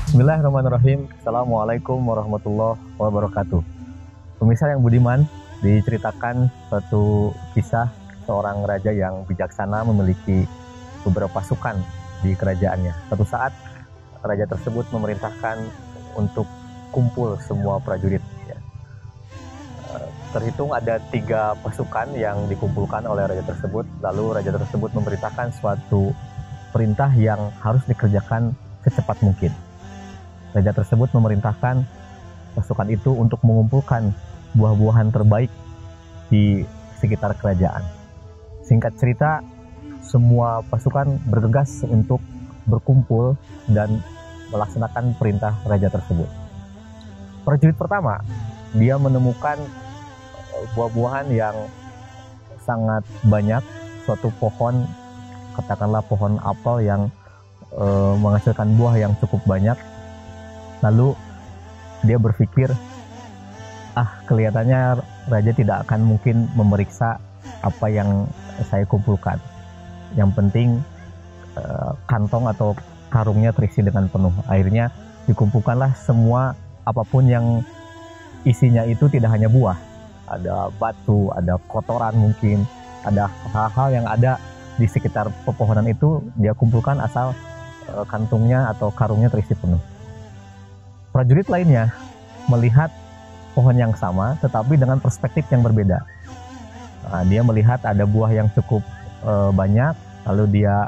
Bismillahirrahmanirrahim. Assalamualaikum warahmatullahi wabarakatuh. Pemirsa yang budiman, diceritakan suatu kisah seorang raja yang bijaksana memiliki beberapa pasukan di kerajaannya. Suatu saat, raja tersebut memerintahkan untuk kumpul semua prajurit. Terhitung ada 3 pasukan yang dikumpulkan oleh raja tersebut. Lalu raja tersebut memerintahkan suatu perintah yang harus dikerjakan secepat mungkin. Raja tersebut memerintahkan pasukan itu untuk mengumpulkan buah-buahan terbaik di sekitar kerajaan. Singkat cerita, semua pasukan bergegas untuk berkumpul dan melaksanakan perintah raja tersebut. Prajurit pertama, dia menemukan buah-buahan yang sangat banyak, suatu pohon, katakanlah pohon apel yang menghasilkan buah yang cukup banyak. Lalu dia berpikir, kelihatannya raja tidak akan mungkin memeriksa apa yang saya kumpulkan. Yang penting kantong atau karungnya terisi dengan penuh. Akhirnya dikumpulkanlah semua, apapun yang isinya itu tidak hanya buah. Ada batu, ada kotoran mungkin, ada hal-hal yang ada di sekitar pepohonan itu dia kumpulkan asal kantungnya atau karungnya terisi penuh. Prajurit lainnya melihat pohon yang sama tetapi dengan perspektif yang berbeda. Dia melihat ada buah yang cukup banyak, lalu dia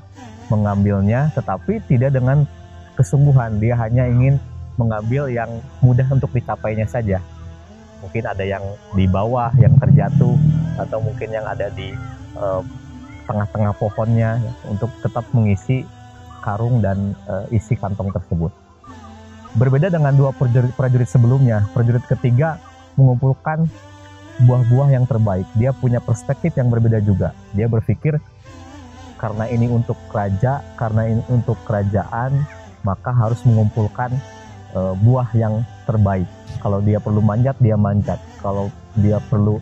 mengambilnya tetapi tidak dengan kesungguhan. Dia hanya ingin mengambil yang mudah untuk dicapainya saja. Mungkin ada yang di bawah yang terjatuh, atau mungkin yang ada di tengah-tengah pohonnya, untuk tetap mengisi karung dan isi kantong tersebut. Berbeda dengan 2 prajurit sebelumnya, prajurit ketiga mengumpulkan buah-buah yang terbaik. Dia punya perspektif yang berbeda juga. Dia berpikir, karena ini untuk raja, karena ini untuk kerajaan, maka harus mengumpulkan buah yang terbaik. Kalau dia perlu manjat, dia manjat. Kalau dia perlu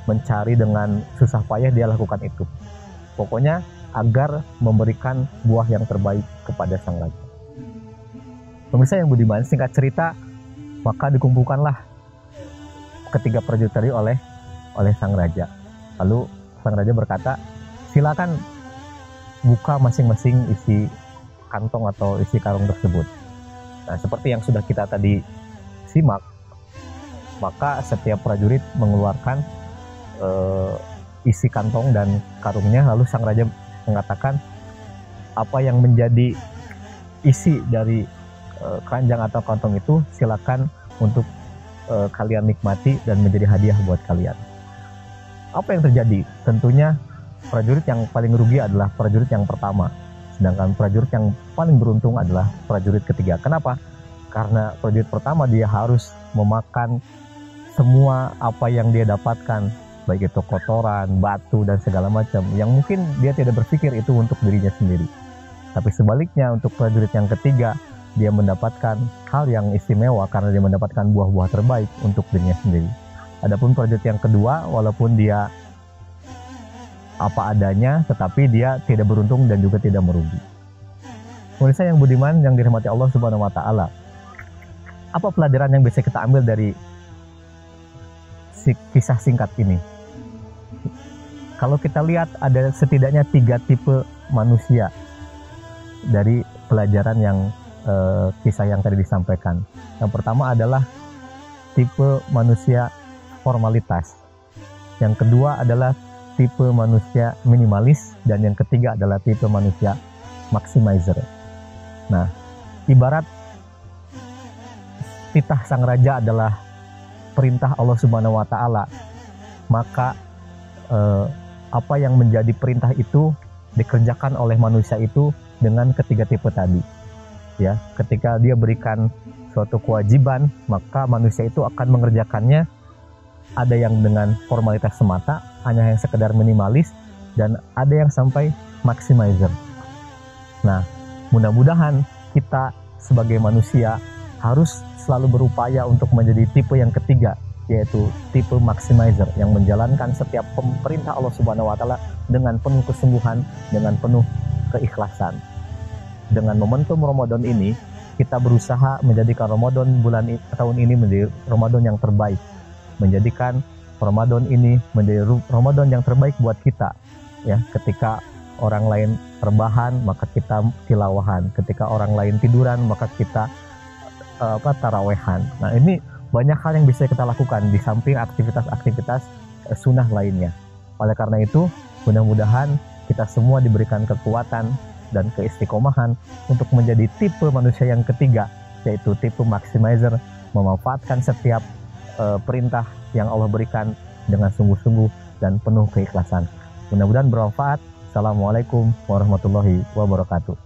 mencari dengan susah payah, dia lakukan itu. Pokoknya agar memberikan buah yang terbaik kepada sang raja. Pemirsa yang budiman, singkat cerita, maka dikumpulkanlah ketiga prajurit tadi oleh sang raja. Lalu sang raja berkata, silakan buka masing-masing isi kantong atau isi karung tersebut. Nah, seperti yang sudah kita tadi simak, maka setiap prajurit mengeluarkan isi kantong dan karungnya. Lalu sang raja mengatakan, apa yang menjadi isi dari keranjang atau kantong itu silakan untuk kalian nikmati dan menjadi hadiah buat kalian. Apa yang terjadi? Tentunya prajurit yang paling rugi adalah prajurit yang pertama, sedangkan prajurit yang paling beruntung adalah prajurit ketiga. Kenapa? Karena prajurit pertama dia harus memakan semua apa yang dia dapatkan, baik itu kotoran, batu, dan segala macam, yang mungkin dia tidak berpikir itu untuk dirinya sendiri. Tapi sebaliknya, untuk prajurit yang ketiga, dia mendapatkan hal yang istimewa karena dia mendapatkan buah-buah terbaik untuk dirinya sendiri. Adapun prajurit yang kedua, walaupun dia apa adanya, tetapi dia tidak beruntung dan juga tidak merugi. Pemirsa yang budiman yang dirahmati Allah Subhanahu wa Ta'ala, apa pelajaran yang bisa kita ambil dari kisah singkat ini? Kalau kita lihat, ada setidaknya 3 tipe manusia dari pelajaran yang kisah yang tadi disampaikan. Yang pertama adalah tipe manusia formalitas. Yang kedua adalah tipe manusia minimalis, dan yang ketiga adalah tipe manusia maximizer. Nah, ibarat titah sang raja adalah perintah Allah Subhanahu wa Ta'ala, maka apa yang menjadi perintah itu dikerjakan oleh manusia itu dengan ketiga tipe tadi. Ya, ketika dia berikan suatu kewajiban, maka manusia itu akan mengerjakannya. Ada yang dengan formalitas semata, hanya yang sekedar minimalis, dan ada yang sampai maximizer. Nah, mudah-mudahan kita sebagai manusia harus selalu berupaya untuk menjadi tipe yang ketiga, yaitu tipe maximizer, yang menjalankan setiap perintah Allah Subhanahu wa Ta'ala dengan penuh kesungguhan, dengan penuh keikhlasan. Dengan momentum Ramadan ini, kita berusaha menjadikan Ramadan tahun ini menjadi Ramadan yang terbaik, menjadikan Ramadan ini menjadi Ramadan yang terbaik buat kita. Ya, ketika orang lain rebahan maka kita tilawahan, ketika orang lain tiduran maka kita tarawehan. Nah, ini banyak hal yang bisa kita lakukan di samping aktivitas-aktivitas sunnah lainnya. Oleh karena itu, mudah-mudahan kita semua diberikan kekuatan dan keistiqomahan untuk menjadi tipe manusia yang ketiga, yaitu tipe maximizer, memanfaatkan setiap perintah yang Allah berikan dengan sungguh-sungguh dan penuh keikhlasan. Mudah-mudahan bermanfaat. Assalamualaikum warahmatullahi wabarakatuh.